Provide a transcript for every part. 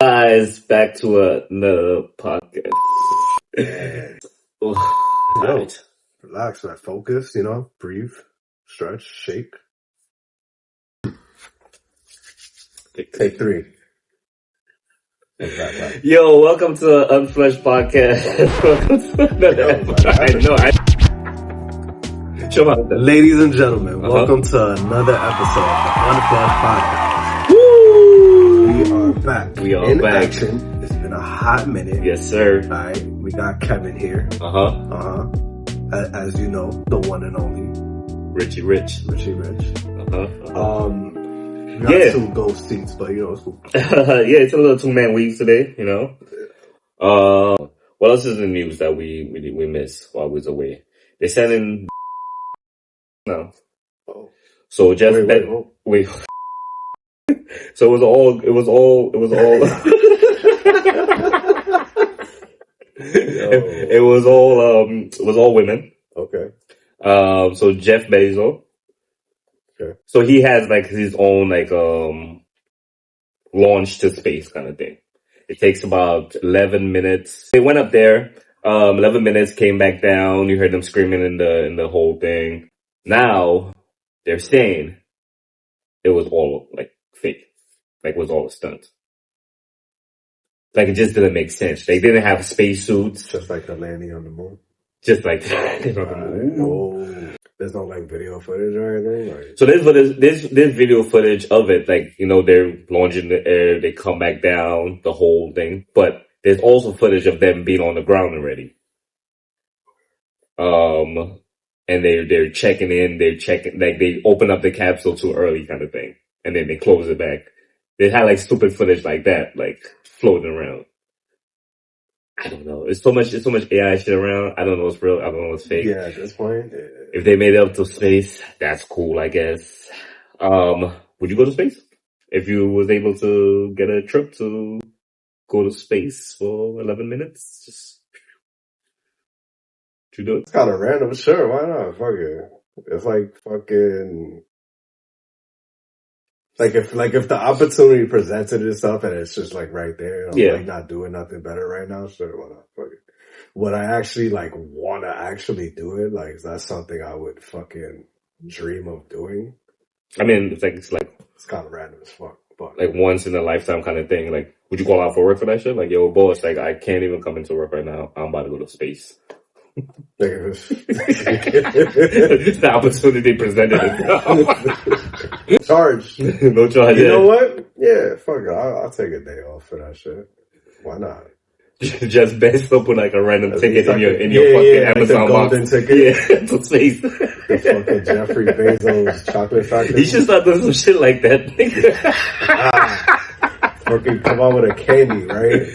Guys, back to another podcast. Yo, Right. relax, man. Focus, breathe, stretch, shake. Take three. Back. Yo, welcome to Unflushed Podcast. Welcome to another episode. Show up. Ladies and gentlemen, welcome to another episode of the Unflushed Podcast. Woo! We are back. We are in back. action. It's been a hot minute. Yes, sir. Alright, we got Kevin here. As you know, the one and only Richie Rich. Richie Rich. We got Yeah. 2 ghost seats, but it's cool. Yeah, it's a little 2-man week today, What else is in the news that we missed while we was away? They sent in no. Oh. So Jeff wait. So it was all it was all women. Okay. So Jeff Bezos. Okay. So he has like his own launch to space kind of thing. It takes about 11 minutes. They went up there, 11 minutes, came back down. You heard them screaming in the whole thing. Now they're saying it was all like fake. Like it was all a stunt. Like it just didn't make sense. They didn't have spacesuits. Just like the landing on the moon. Just like There's no like video footage or anything. Like... So there's video footage of it. Like, they're launching the air, they come back down, the whole thing. But there's also footage of them being on the ground already. And they're checking in, like they open up the capsule too early kind of thing. And then they close it back. They had like stupid footage like that, like floating around. I don't know. It's so much AI shit around. I don't know what's real. I don't know what's fake. Yeah, at this point. If they made it up to space, that's cool, I guess. Would you go to space? If you was able to get a trip to go to space for 11 minutes? Would you do it? It's kind of random. Sure, why not? Fuck it. It's like fucking... Like if the opportunity presented itself and it's just like right there, I'm like not doing nothing better right now, sure, why not? Fuck it. Would I actually like want to actually do it? Like, is that something I would fucking dream of doing? I mean, it's kind of random as fuck, but like once in a lifetime kind of thing. Like, would you call out for work for that shit? Like, yo, boss, like I can't even come into work right now. I'm about to go to space. The opportunity presented itself. Charge. No charge. You know what? Yeah, fuck it. I'll take a day off for that shit. Why not? Just best up with like a random ticket in your fucking Amazon box. Ticket. Yeah, to space. The fucking Jeffrey Bezos chocolate factory. You should start doing some shit like that. Fucking come out with a candy, right?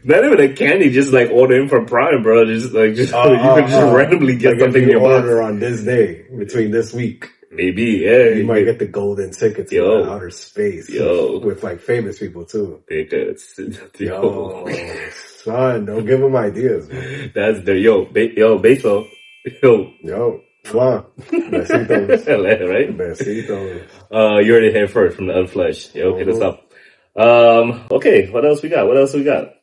Not even a candy, just like order in from Prime, bro. You can just randomly get like something in your order box on this day between this week. Maybe, yeah. You might get the golden ticket to outer space. With like famous people too. Yo, son, don't give them ideas, man. That's the Bezos. Come on. Besitos. Right? Besitos. You already heard first from the Unflushed. Hit us up. Okay, what else we got?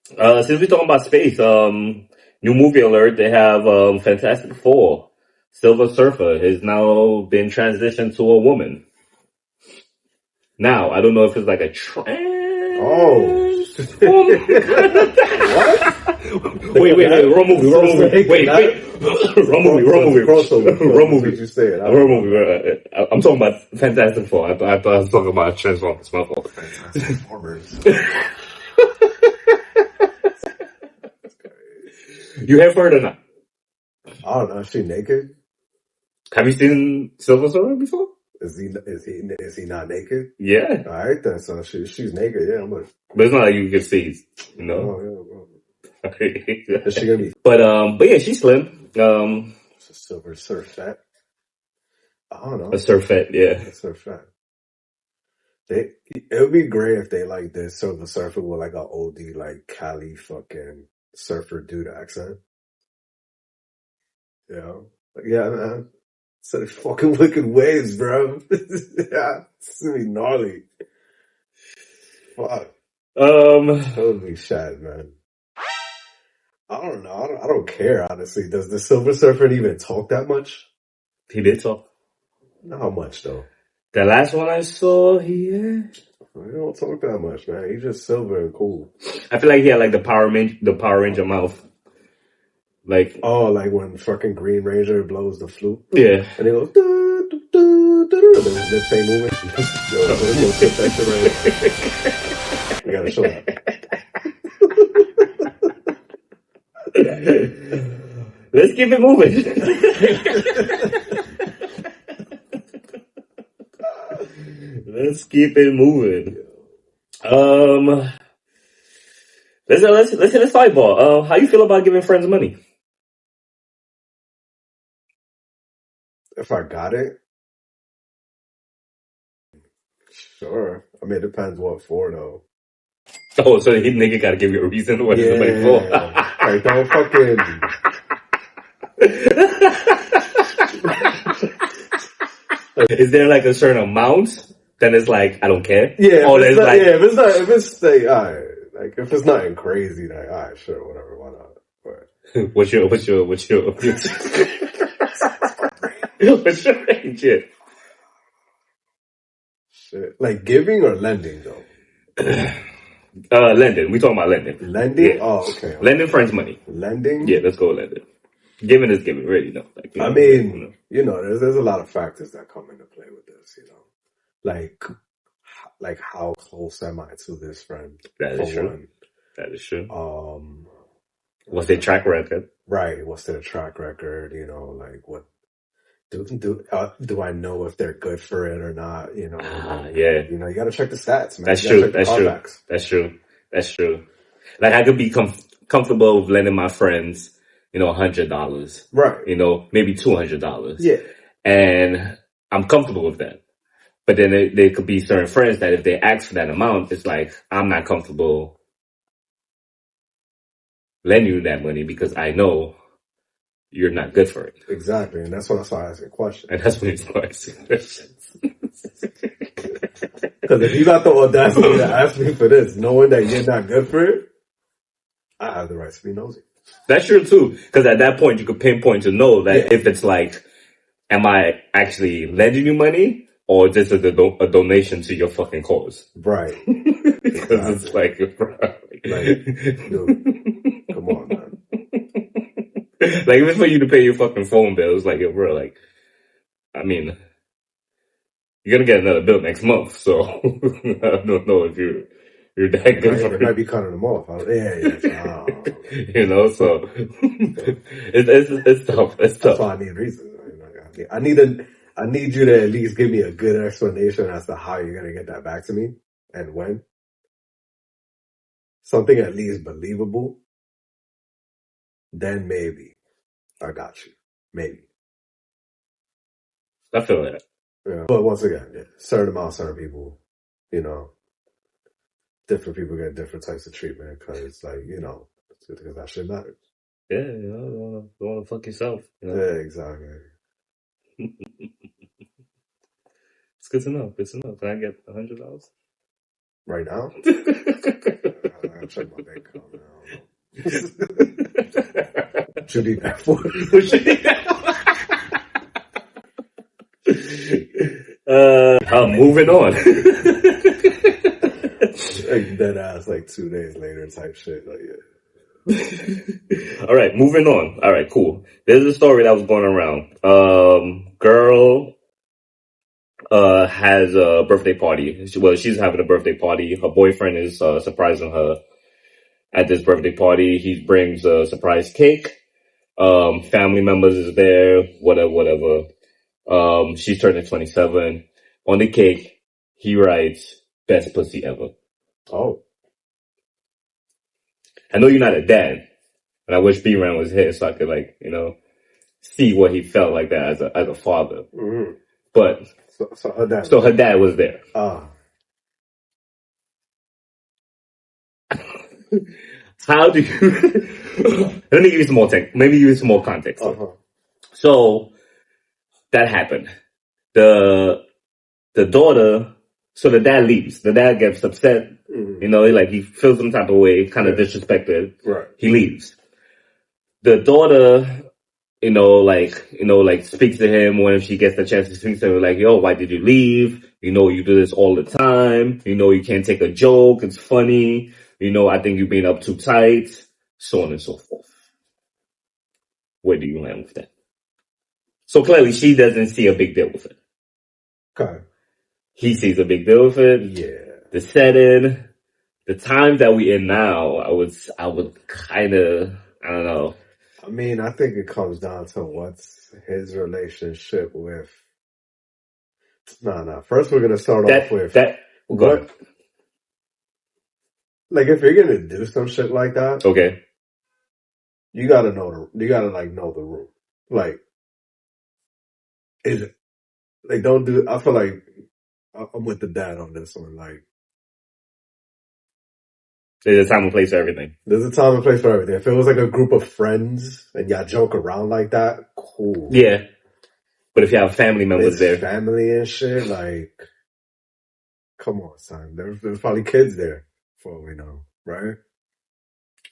Since we're talking about space, new movie alert, they have Fantastic Four. Silver Surfer has now been transitioned to a woman. Now, I don't know if it's like a trans woman. What? Wait, wrong movie. Wait, wrong movie. Wrong movie. You said. Wrong movie. I'm talking about Fantastic Four. I thought I was talking about Transformers. My fault. Transformers. You have heard or not? I don't know. Is she naked? Have you seen Silver Surfer before? Is he not naked? Yeah. All right then. So she's naked. Yeah, but it's not like you can see, Oh, yeah, is she gonna be? But yeah, she's slim. It's a Silver Surfette. I don't know. A surfette, yeah. A surfette. It would be great if they like did Silver Surfer with like an oldie like Cali fucking surfer dude accent. Yeah, man. So the fucking wicked waves, bro. Yeah, it's gonna be gnarly. Fuck. Holy shit, man. I don't know. I don't care, honestly. Does the Silver Surfer even talk that much? He did talk. Not how much, though. The last one I saw, he don't talk that much, man. He's just silver and cool. I feel like he had like the Power Ranger mouth. Like, like when fucking Green Ranger blows the flute. Yeah. And he goes, do, do, do, do, do. His lips ain't moving. Yo, tip that shit right. You gotta show that. Let's keep it moving. Let's keep it moving. Let's hit a sidebar. How you feel about giving friends money? If I got it, sure. I mean, it depends what for, though. Oh, so the nigga gotta give you a reason what it's money for. Like, don't fucking... Is there like a certain amount? Then it's like, I don't care. Yeah, if it's like, alright. Like, if it's nothing crazy, like, alright, sure, whatever, why not? But... What's your what's your range? Shit. Like giving or lending, though? Lending. We talking about lending. Lending? Yeah. Oh, okay. Lending friends money. Lending? Yeah, let's go lending. Giving is giving, really, no. Like, there's a lot of factors that come into play with this, Like how close am I to this friend? That is true. One. That is true. What's their track record? Right. What's their track record? Like what do I know if they're good for it or not? Yeah. You gotta check the stats, man. That's true. That's true. Like I could be comfortable with lending my friends, $100. Right. Maybe $200. Yeah. And I'm comfortable with that. But then there could be certain friends that if they ask for that amount, it's like, I'm not comfortable lending you that money because I know you're not good for it. Exactly. And that's when I start asking questions. And that's when you start asking questions. Because if you got the audacity to ask me for this, knowing that you're not good for it, I have the right to be nosy. That's true too. Because at that point, you could pinpoint to know that if it's like, am I actually lending you money or just as a donation to your fucking cause? Right. Because it's like, bro, dude, come on, man. Like, if it's for you to pay your fucking phone bill, it's like, yo, bro, like, I mean, you're gonna get another bill next month, so I don't know if you're that good for it. Might be cutting them off. So it's tough. It's tough. That's why I need reasons. I need you to at least give me a good explanation as to how you're gonna get that back to me and when. Something at least believable. Then maybe I got you. Maybe. I feel that. Yeah. But once again, certain people, different people get different types of treatment because, because that shit matters. Yeah, don't want to fuck yourself. Yeah, exactly. It's good to know. Can I get $100? Right now? I'll check my bank account now. What you need that for? Moving on. Like dead ass, 2 days later type shit. All right, moving on. All right, cool. There's a story that was going around. Girl has a birthday party. She's having a birthday party. Her boyfriend is surprising her at this birthday party. He brings a surprise cake. Family members is there. Whatever. She's turning 27. On the cake, he writes, "Best pussy ever." Oh. I know you're not a dad, and I wish B-Ran was here so I could, see what he felt like that as a father. Mm-hmm. But so her dad. So her dad was there. How do you? Let me give you some more maybe give you some more context. Uh-huh. So that happened. The daughter. So the dad leaves. The dad gets upset. Mm-hmm. You know, like he feels some type of way, kind of disrespected. Right. He leaves. The daughter, like speaks to him when she gets the chance to speak to him, like, yo, why did you leave? You know, you do this all the time. You know, you can't take a joke. It's funny. You know, I think you're being up too tight. So on and so forth. Where do you land with that? So clearly she doesn't see a big deal with it. Okay. He sees a big deal with it. Yeah. The setting, the time that we in now, I would kind of, I don't know. I mean, I think it comes down to what's his relationship with. No. First, we're gonna start off with that. What? Like, if you're gonna do some shit like that, okay, you gotta know the room. Like, is it like don't do? I feel like I'm with the dad on this one. Like, there's a time and place for everything. There's a time and place for everything. If it was like a group of friends and y'all joke around like that, cool. Yeah. But if you have family members there. Family and shit, like, come on, son. There's probably kids there, for all we know, right?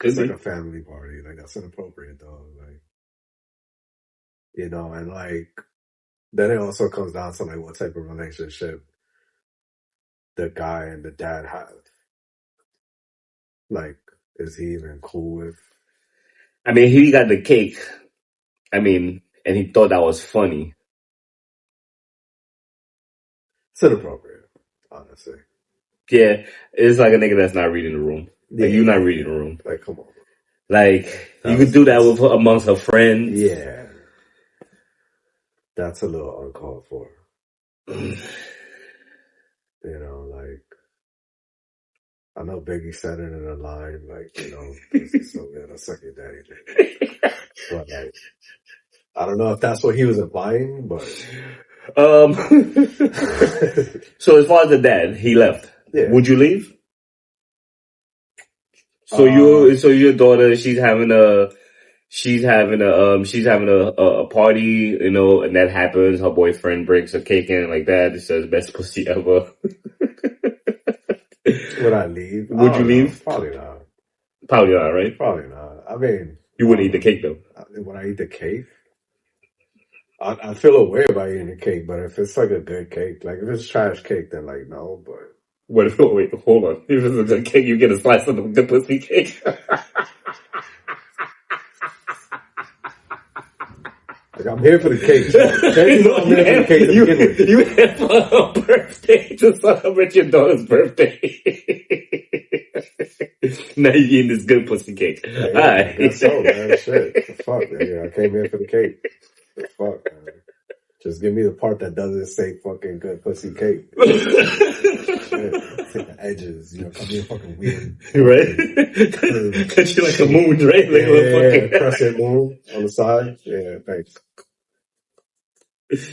It's like a family party. Like, that's inappropriate, though. Like, you know, and like, then it also comes down to like what type of relationship the guy and the dad have. Like, is he even cool with? I mean, he got the cake. I mean, and he thought that was funny. It's inappropriate, honestly. Yeah, it's like a nigga that's not reading the room. Like, you're not reading the room. Like, come on. Like, you could do that with amongst her friends. Yeah. That's a little uncalled for. You know, like, I know Biggie said it in a line, like, you know, so man, I'll suck your daddy. But like, I don't know if that's what he was implying, but so as far as the dad, he left. Yeah. Would you leave? So your daughter, she's having a party, you know, and that happens. Her boyfriend breaks her cake in like that. It says best pussy ever. Would I leave? Would you leave? Probably not. Probably not, right? Probably not. I mean, you wouldn't eat the cake though. Would I eat the cake? I feel a way about eating the cake, but if it's like a good cake, like if it's trash cake, then like no. But what if? Wait, hold on. If it's a good cake, you get a slice of the pussy cake. Like, I'm here for the cake. So I'm here for the cake to begin with. You here for a birthday to celebrate your daughter's birthday. Now you're eating this good pussy cake. Yeah, all right. I guess so, man. Shit. The fuck, man. I came here for the cake. The fuck, man. Just give me the part that doesn't say fucking good pussy cake. Shit. Take the edges, you know, come here fucking weird. Right? Cut you like a moon, right? Like yeah, crescent moon on the side. Yeah, thanks.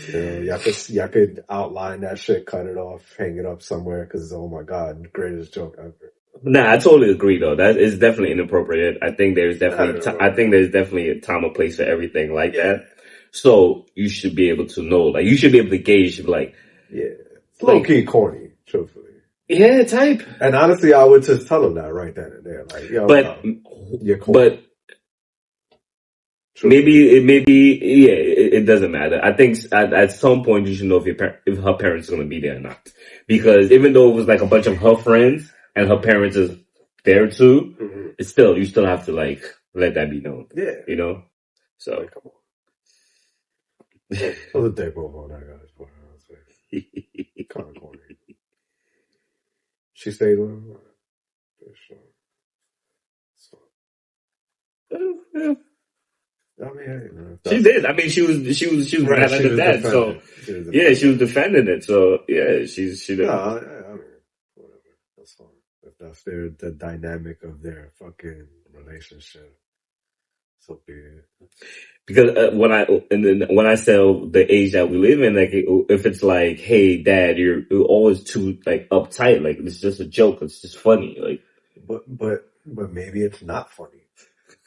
You know, y'all could outline that shit, cut it off, hang it up somewhere, because oh my god, greatest joke ever. Nah, I totally agree though. That is definitely inappropriate. I think there's definitely a time and place for everything like that. So you should be able to know, like you should be able to gauge, like it's low key corny, truthfully. Yeah, type. And honestly, I would just tell him that right then and there, like, yo, you're corny. But it doesn't matter. I think at some point you should know if her parents are going to be there or not. Because even though it was like a bunch of her friends and her parents is there too, it's still, you still have to like let that be known. Yeah. You know? So. Like, come on. I'll let that go on that guy's point. Kind of corny. She stayed with him? Sure. So. Yeah. I mean, hey, man, she did. I mean, she was mad at the dad. So she was defending it. So yeah, she did. I mean, whatever. That's fine. If that's the dynamic of their fucking relationship, so be it. Because when I say the age that we live in, like if it's like, hey, dad, you're always too like uptight. Like it's just a joke. It's just funny. Like, but maybe it's not funny.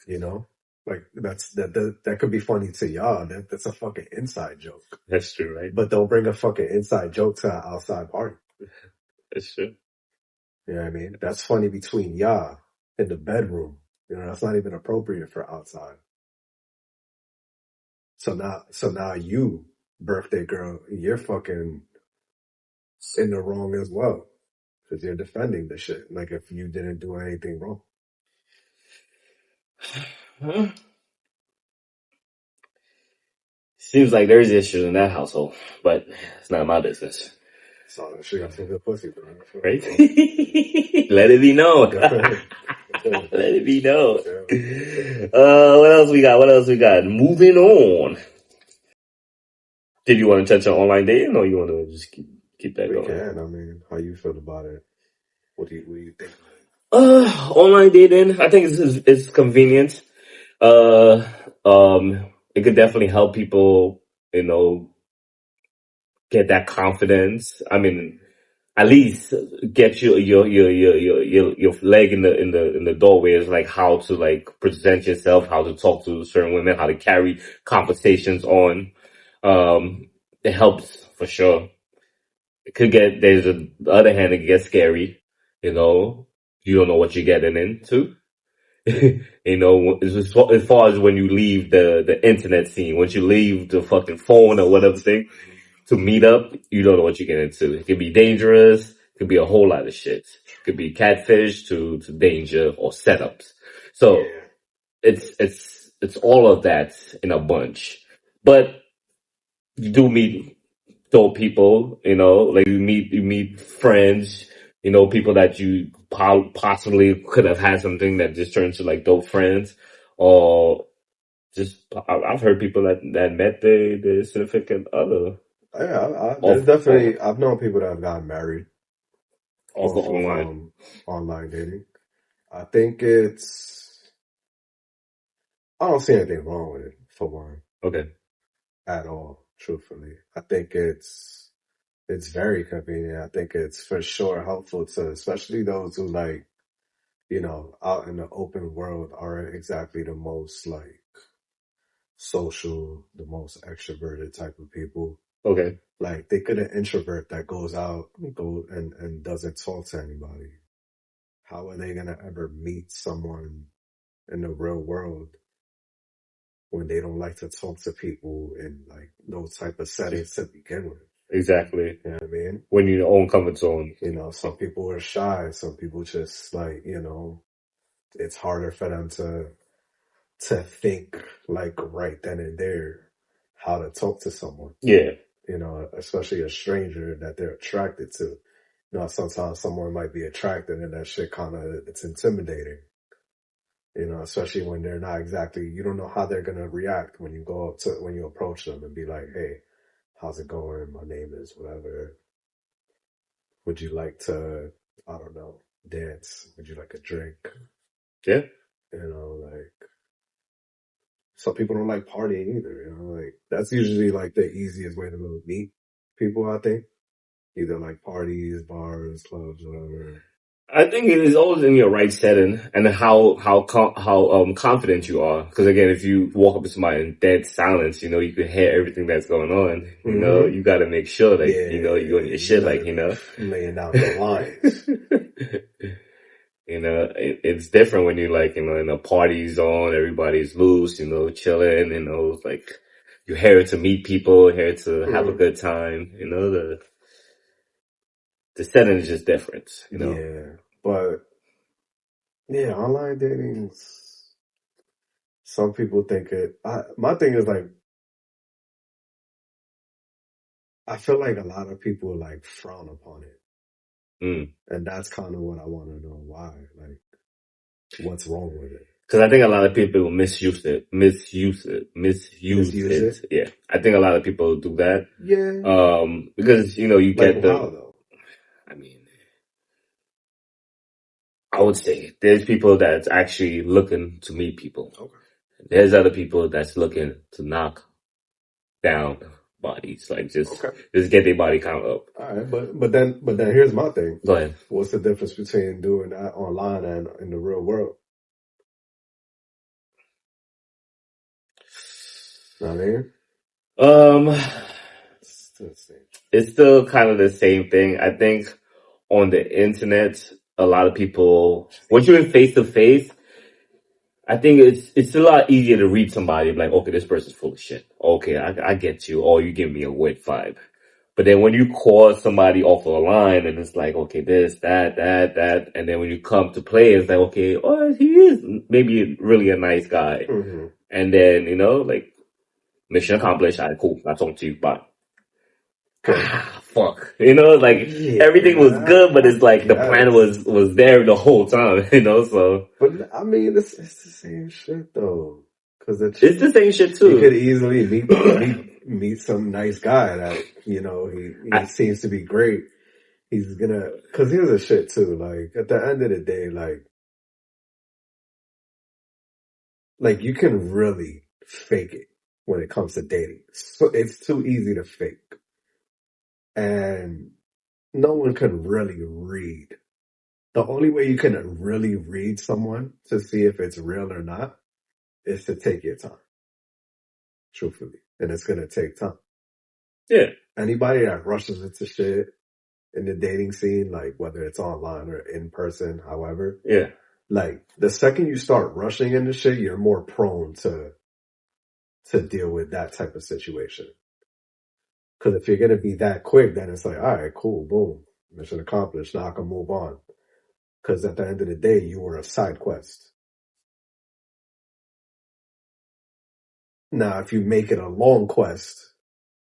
You know. Like that could be funny to y'all. That's a fucking inside joke. That's true, right? But don't bring a fucking inside joke to an outside party. That's true. You know what I mean? That's funny between y'all in the bedroom. You know, that's not even appropriate for outside. So now you, birthday girl, you're fucking in the wrong as well. Because you're defending the shit. Like if you didn't do anything wrong. Huh? Seems like there's issues in that household, but it's not my business. So she got some good pussy, bro. Right? Let it be known. Let it be known. What else we got? What else we got? Moving on. Did you want to touch on online dating, or you want to just keep that going? We can. I mean, how you feel about it? What do you think? Online dating, I think it's convenient. It could definitely help people, get that confidence. I mean, at least get your leg in the doorway is like how to like present yourself, how to talk to certain women, how to carry conversations on. It helps for sure. The other hand, it gets scary. You don't know what you're getting into. As far as when you leave the internet scene, once you leave the fucking phone or whatever thing to meet up, you don't know what you get into. It could be dangerous. It could be a whole lot of shit. It could be catfish to danger or setups. So it's all of that in a bunch. But you do meet dope people, like you meet friends, people that you possibly could have had something that just turns to like dope friends, or just I've heard people that met the significant other. Yeah, there's definitely. I've known people that have gotten married off of online online dating. I think I don't see anything wrong with it for one. Okay. At all, truthfully, I think it's very convenient. I think it's for sure helpful to, especially those who like, out in the open world aren't exactly the most like social, the most extroverted type of people. Okay. Like they could an introvert that goes out, and doesn't talk to anybody. How are they gonna ever meet someone in the real world when they don't like to talk to people in like those type of settings to begin with? Exactly. You know what I mean? When you're in your own comfort zone. Some people are shy. Some people just like, it's harder for them to think like right then and there how to talk to someone. Yeah. Especially a stranger that they're attracted to. Sometimes someone might be attracted and that shit it's intimidating. Especially when they're not exactly, you don't know how they're going to react when you approach them and be like, hey, how's it going? My name is whatever. Would you like to, I don't know, dance? Would you like a drink? Yeah. Like, some people don't like partying either, like, that's usually like the easiest way to meet people, I think. Either like parties, bars, clubs, whatever. I think it is always in your right setting and how confident you are. Because again, if you walk up to somebody in dead silence, you can hear everything that's going on. You got to make sure that you're doing your shit, like laying out the lines. It's different when you're like in a party zone, everybody's loose, chilling. Like you're here to meet people, here to have a good time. The setting is just different, Yeah, but online dating. Some people think my thing is like, I feel like a lot of people like frown upon it, and that's kind of what I want to know why. Like, what's wrong with it? Because I think a lot of people misuse it. Yeah, I think a lot of people do that. Yeah. Because you get how, though? I mean, I would say there's people that's actually looking to meet people. Okay. There's other people that's looking to knock down bodies, like just get their body count up. All right, but then here's my thing. Go ahead. What's the difference between doing that online and in the real world? Know what I mean? It's still kind of the same thing. I think on the internet, a lot of people, once you're in face to face, I think it's a lot easier to read somebody like, okay, this person's full of shit. Okay, I get you. Or you give me a wet vibe. But then when you call somebody off of a line and it's like, okay, this, that, and then when you come to play, it's like, okay, oh, he is maybe really a nice guy. Mm-hmm. And then, you know, like, mission accomplished. All right, cool. I talked to you, bye. Fuck. You know, like everything was good, but it's like the plan was there the whole time, you know, so. But I mean, it's the same shit though. Cause it's the same shit too. You could easily meet some nice guy that, you know, he seems to be great. He's gonna, cause here's the shit too, like at the end of the day, like you can really fake it when it comes to dating. So it's too easy to fake. And no one can really read. The only way you can really read someone to see if it's real or not is to take your time. Truthfully. And it's going to take time. Yeah. Anybody that rushes into shit in the dating scene, like whether it's online or in person, however. Yeah. Like the second you start rushing into shit, you're more prone to deal with that type of situation. Because if you're going to be that quick, then it's like, all right, cool, boom. Mission accomplished. Now I can move on. Because at the end of the day, you were a side quest. Now, if you make it a long quest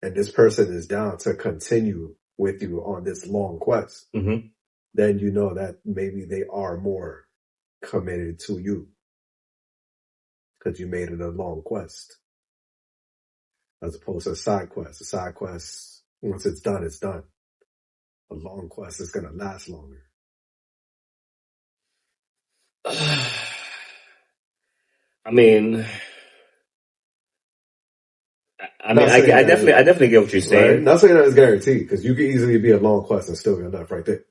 and this person is down to continue with you on this long quest, then you know that maybe they are more committed to you because you made it a long quest as opposed to a side quest. A side quest, once it's done, it's done. A long quest is going to last longer. I mean, I definitely get what you're saying. Right? Not saying that it's guaranteed, because you could easily be a long quest and still get enough right there.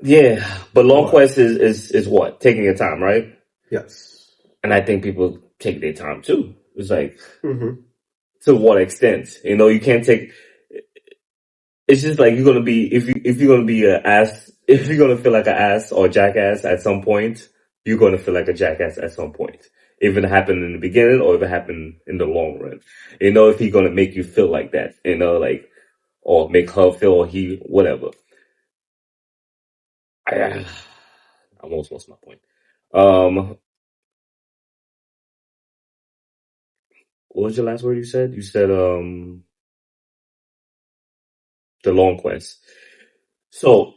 Yeah, but long quest is what? Taking your time, right? Yes. And I think people take their time too. It's like, to what extent? You know, you can't take, it's just like you're gonna be, if you're gonna be an ass, if you're gonna feel like an ass or a jackass at some point, you're gonna feel like a jackass at some point. If it happened in the beginning or if it happened in the long run. You know, if he's gonna make you feel like that, you know, like, or make her feel or he, whatever. I almost lost my point. What was your last word you said? You said, the long quest. So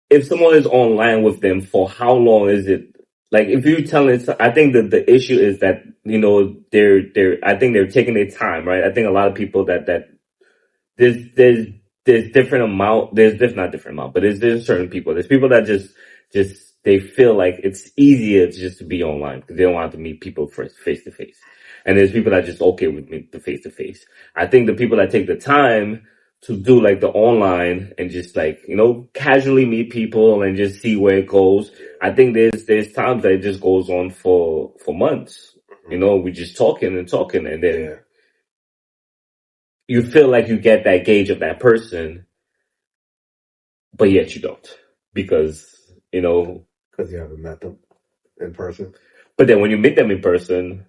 if someone is online with them, for how long is it? Like, if you're telling, I think that the issue is that, you know, I think they're taking their time, right? I think a lot of people that there's different amount, not different amount, but there's certain people. There's people that just, they feel like it's easier just to be online because they don't want to meet people face to face. And there's people that just okay with the face to face. I think the people that take the time to do like the online and just like, you know, casually meet people and just see where it goes. I think there's times that it just goes on for months. You know, we just talking and then you feel like you get that gauge of that person, but yet you don't because, you know, because you haven't met them in person. But then when you meet them in person,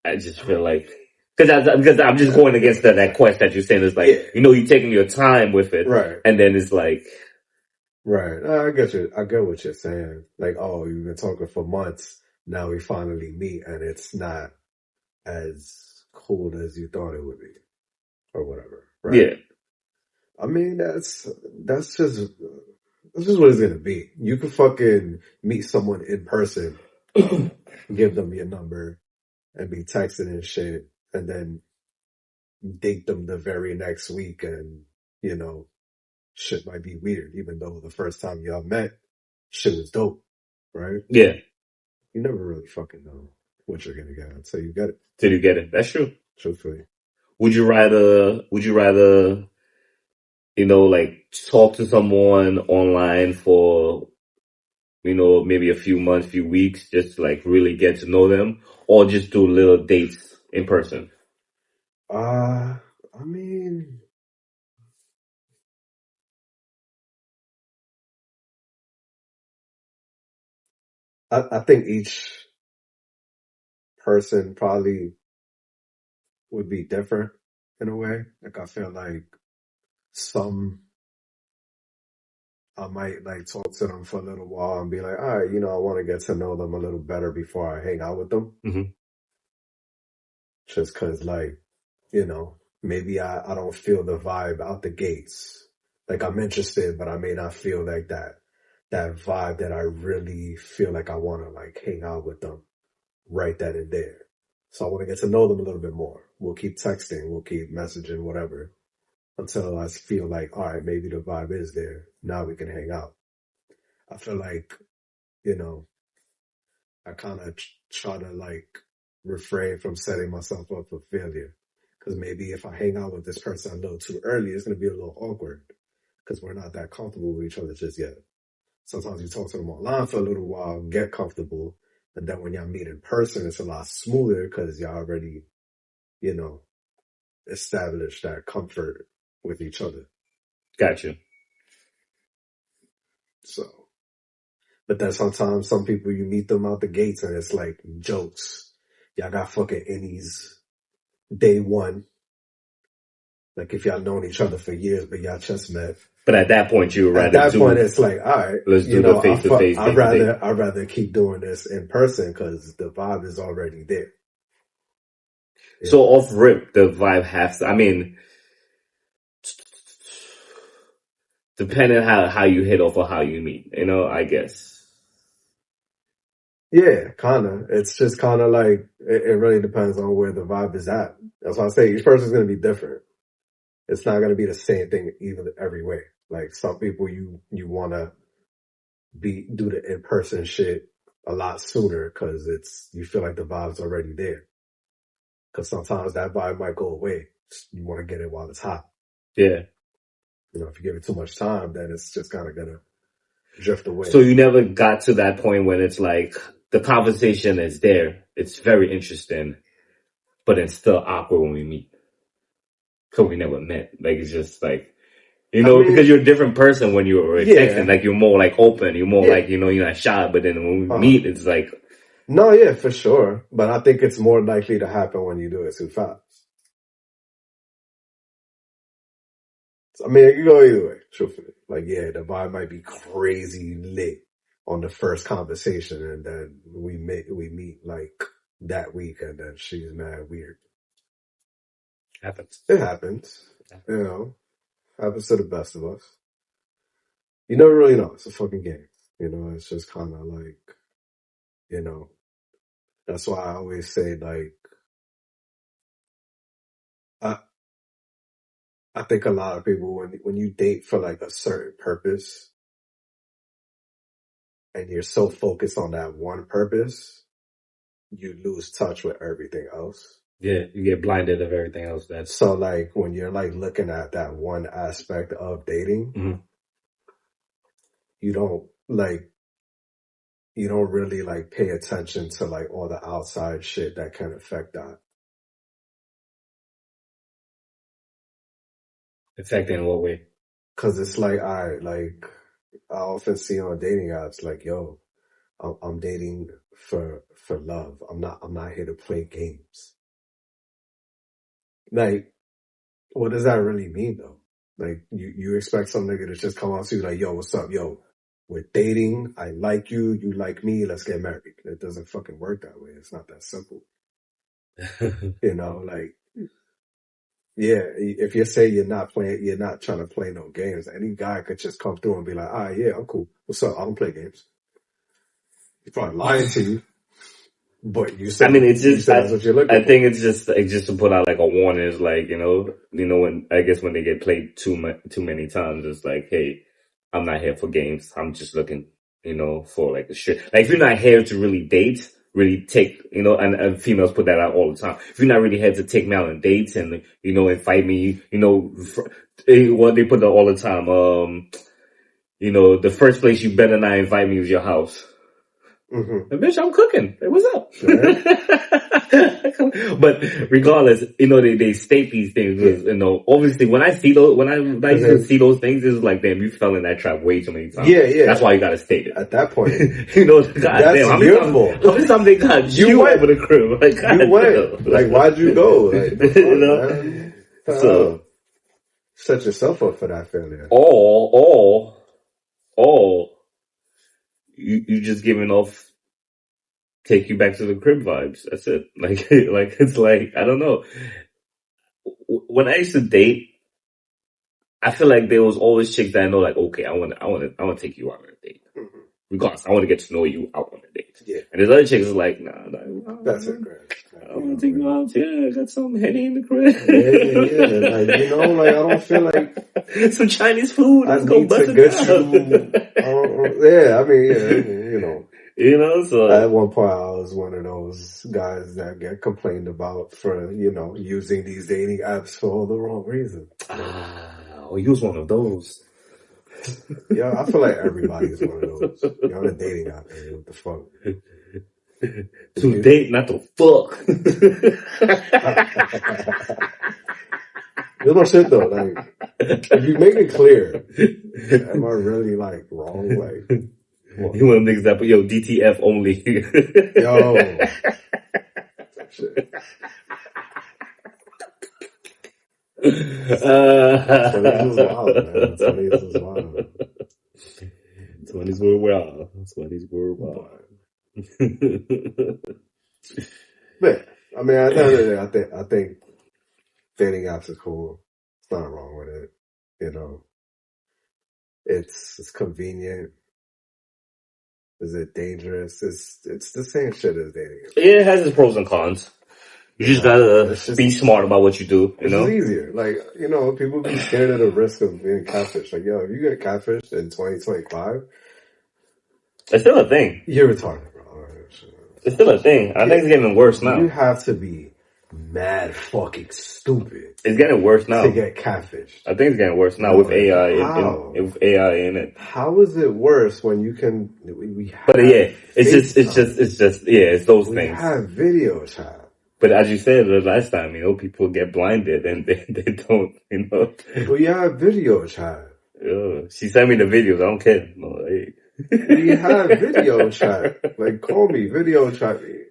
I just feel like, because I'm just going against that quest that you're saying is like, you know, you're taking your time with it. Right. And then it's like. Right. I get you. I get what you're saying. Like, oh, you've been talking for months. Now we finally meet and it's not as cool as you thought it would be or whatever. Right. Yeah. I mean, that's just what it's going to be. You can fucking meet someone in person, give them your number and be texting and shit and then date them the very next week and, you know, shit might be weird, even though the first time y'all met, shit was dope, right? Yeah. You never really fucking know what you're gonna get until you get it. Till you get it. That's true. Truthfully. Would you rather, you know, like talk to someone online for, you know, maybe a few months, few weeks, just to like really get to know them, or just do little dates in person? I mean, I think each person probably would be different in a way. Like I feel like some I might like talk to them for a little while and be like, all right, I want to get to know them a little better before I hang out with them. Mm-hmm. Just cause like, maybe I don't feel the vibe out the gates. Like I'm interested, but I may not feel like that vibe that I really feel like I want to like hang out with them right then and there. So I want to get to know them a little bit more. We'll keep texting, we'll keep messaging, whatever, until I feel like, all right, maybe the vibe is there. Now we can hang out. I feel like, I kind of try to like refrain from setting myself up for failure. Cause maybe if I hang out with this person a little too early, it's going to be a little awkward because we're not that comfortable with each other just yet. Sometimes you talk to them online for a little while, get comfortable. And then when y'all meet in person, it's a lot smoother because y'all already, established that comfort with each other. Gotcha. So, but then sometimes some people you meet them out the gates and it's like jokes. Y'all got fucking innies day one. Like if y'all known each other for years, but y'all just met. But at that point, you were at that point, it's like, all right, let's do the face to face. I'd rather keep doing this in person because the vibe is already there. Yeah. So off rip, the vibe has to, I mean, depending how you hit off or how you meet, I guess. Yeah, kinda. It's just kinda like, it really depends on where the vibe is at. That's why I say each person's gonna be different. It's not gonna be the same thing even every way. Like some people you wanna do the in-person shit a lot sooner because you feel like the vibe's already there. Because sometimes that vibe might go away. You want to get it while it's hot. Yeah. If you give it too much time, then it's just kind of gonna drift away. So you never got to that point when it's like the conversation is there. It's very interesting, but it's still awkward when we meet. Because we never met. Like it's just like, because you're a different person when you're texting. Like you're more like open. You're more like, you're not shy. But then when we meet, it's like. No, yeah, for sure. But I think it's more likely to happen when you do it too fast. I mean, you go either way, truthfully. Like, yeah, the vibe might be crazy lit on the first conversation, and then we meet like that week, and then she's mad weird. Happens. It happens. Happens to the best of us. You never really know. It's a fucking game. It's just kind of like, that's why I always say like, I think a lot of people, when you date for like a certain purpose and you're so focused on that one purpose, you lose touch with everything else. Yeah, you get blinded of everything else. So like when you're like looking at that one aspect of dating, mm-hmm. you don't really like pay attention to like all the outside shit that can affect that. Affecting in what way? Cause it's like, I often see on dating apps, like, yo, I'm dating for love. I'm not here to play games. Like, what does that really mean though? Like, you expect some nigga to just come out to you like, yo, what's up? Yo, we're dating. I like you. You like me. Let's get married. It doesn't fucking work that way. It's not that simple. Like, yeah, if you say you're not trying to play no games, any guy could just come through and be like, yeah, I'm cool. What's up? I don't play games. He's probably lying to you. But you said, it's just, that's what you're looking for. I think it's just to put out like a warning. It's like, when they get played too many times, it's like, hey, I'm not here for games. I'm just looking, for like a shit. Like if you're not here to really date, really take, and females put that out all the time. If you're not really here to take me out on dates and, invite me, what they put out all the time, the first place you better not invite me is your house. Mm-hmm. Bitch, I'm cooking. Hey, what's up? But regardless, they state these things. Obviously, when I see those, when I used to see those things, it's like, damn, you fell in that trap way too many times. Yeah. That's why you gotta state it. At that point, goddamn, how many times they got you over the crib? Like, you went. Like, why'd you go? Like, so set yourself up for that failure. You just giving off take you back to the crib vibes. That's it. Like it's like, I don't know. When I used to date, I feel like there was always chicks that I know, like, okay, I want to take you out on a date. Mm-hmm. Regardless, I want to get to know you out on a date. Yeah. And there's other chicks who's like, nah, that's it, great. I want to take you out. Yeah, I got some Henny in the crib. Yeah. Like, like, I don't feel like some Chinese food. Let's go bust it so at one point I was one of those guys that get complained about for, using these dating apps for all the wrong reasons. You was one of those. Yeah, I feel like everybody's one of those. You're on a dating app, man. What the fuck? To date, not to fuck. There's no shit though. Like, if you make it clear, am I really like wrong? Like, what? You want niggas that put DTF only? Yo, shit. 20s was wild, man. 20s was wild. 20s were wild. 20s were wild. Man, I mean, at the end of the day, I think dating apps are cool. It's not wrong with it. It's convenient. Is it dangerous? It's the same shit as dating. Yeah, it has its pros and cons. You just gotta be smart about what you do. It's easier. Like, people be scared of the risk of being catfished. Like, if you get catfished in 2025, it's still a thing. You're retarded, bro. It's still a thing. I think it's getting worse now. You have to be mad fucking stupid. It's getting worse now to get catfished. I think it's getting worse now with AI. With AI in it. How is it worse when you can? We have but yeah, it's those things. We have video chat. But as you said the last time, people get blinded and they don't, We have video chat. She sent me the videos. I don't care. No, we have video chat. Like, call me, video chat me.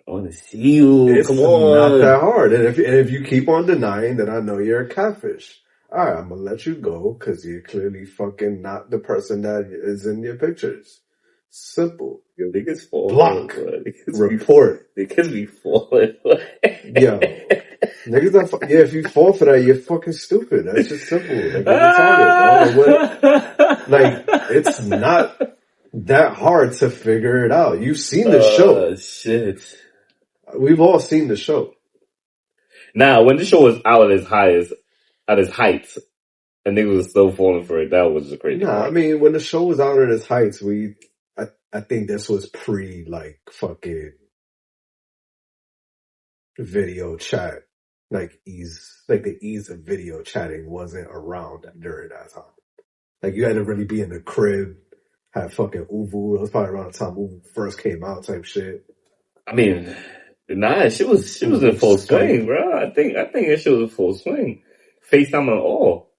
I want to see you. It's Come on. Not that hard. And if you keep on denying, then I know you're a catfish. All right, I'm gonna let you go because you're clearly fucking not the person that is in your pictures. Simple. Yo, niggas fall. Block. Report. Niggas be falling. Yo. Niggas that if you fall for that, you're fucking stupid. That's just simple. Like, like, it's not that hard to figure it out. You've seen the show. Shit. We've all seen the show. Now, when the show was out at its heights, and niggas was still falling for it, that was a crazy part. I mean, when the show was out at its heights, I think this was like, fucking video chat. Like, the ease of video chatting wasn't around during that time. Like, you had to really be in the crib, have fucking Uvu. That was probably around the time Uvu first came out type shit. I mean, nah, she was in full swing, bro. I think that shit was in full swing. FaceTime and all.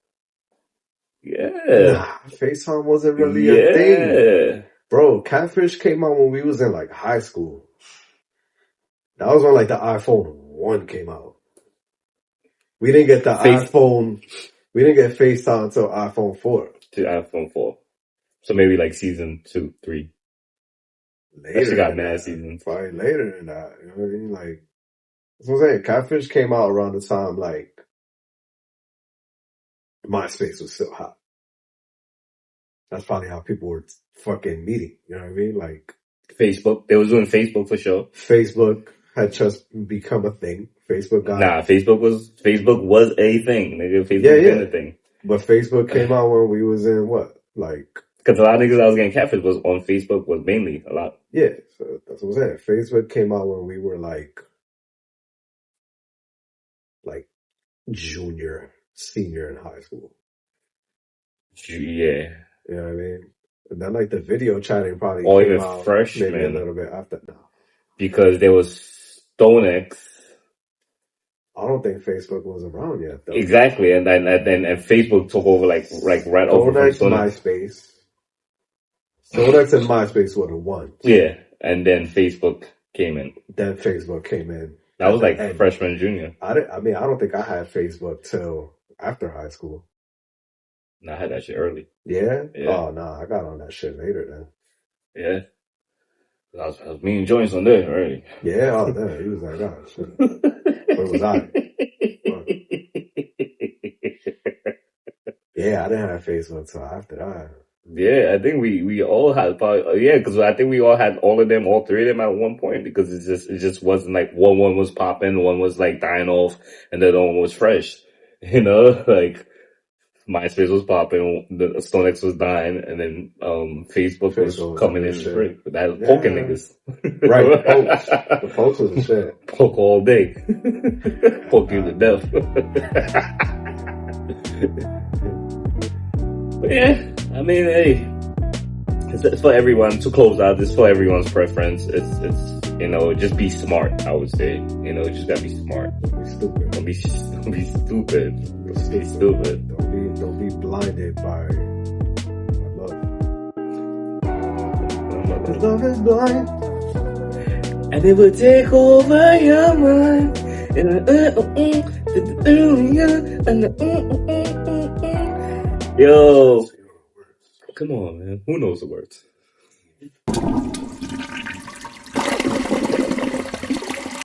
Yeah. Nah, FaceTime wasn't really a thing. Bro, Catfish came out when we was in like high school. That was when like the iPhone 1 came out. We didn't get iPhone. We didn't get FaceTime until iPhone 4. To iPhone 4. So maybe like season 2, 3. Later. She got mad seasons. Probably later than that. You know what I mean? Like, that's what I'm saying. Catfish came out around the time like MySpace was still hot. That's probably how people were fucking meeting. You know what I mean? Like, Facebook. They was doing Facebook for sure. Facebook had just become a thing. Facebook was a thing. Nigga, Facebook was a thing. But Facebook came out when we was in what? Like, because a lot of niggas I was getting catfish was on Facebook was mainly a lot. Yeah, so that's what I'm saying. Facebook came out when we were like junior, senior in high school. Yeah. You know what I mean? And then like the video chatting probably or came even out freshman, maybe a little bit after now. Because there was StoneX. I don't think Facebook was around yet though. Exactly, and Facebook took over like right over from StoneX, MySpace. StoneX and MySpace were the ones. Yeah, and then Facebook came in. Then Facebook came in. That was like freshman, junior. I don't think I had Facebook till after high school. No, I had that shit early. Yeah? Oh, no, I got on that shit later then. Yeah. I was meeting joints on there already. Yeah, oh, damn. He was like, oh, shit. Where was I? Yeah, I didn't have Facebook till after that. Yeah, I think we all had because I think we all had all three of them at one point, because it just wasn't like one was popping, one was like dying off, and the other one was fresh. You know, like MySpace was popping, the StoneX was dying, and then Facebook was coming in straight. But that was poking niggas. Right, pokes. The pokes was the shit. Poke all day. Poke you to death. But yeah, I mean, hey, it's for everyone. To close out, it's for everyone's preference. It's just be smart, I would say. Just gotta be smart. Don't be stupid. Don't be stupid. Be stupid. Don't be blinded by love. Love is blind. And it will take over your mind. Yo. Come on, man. Who knows the words?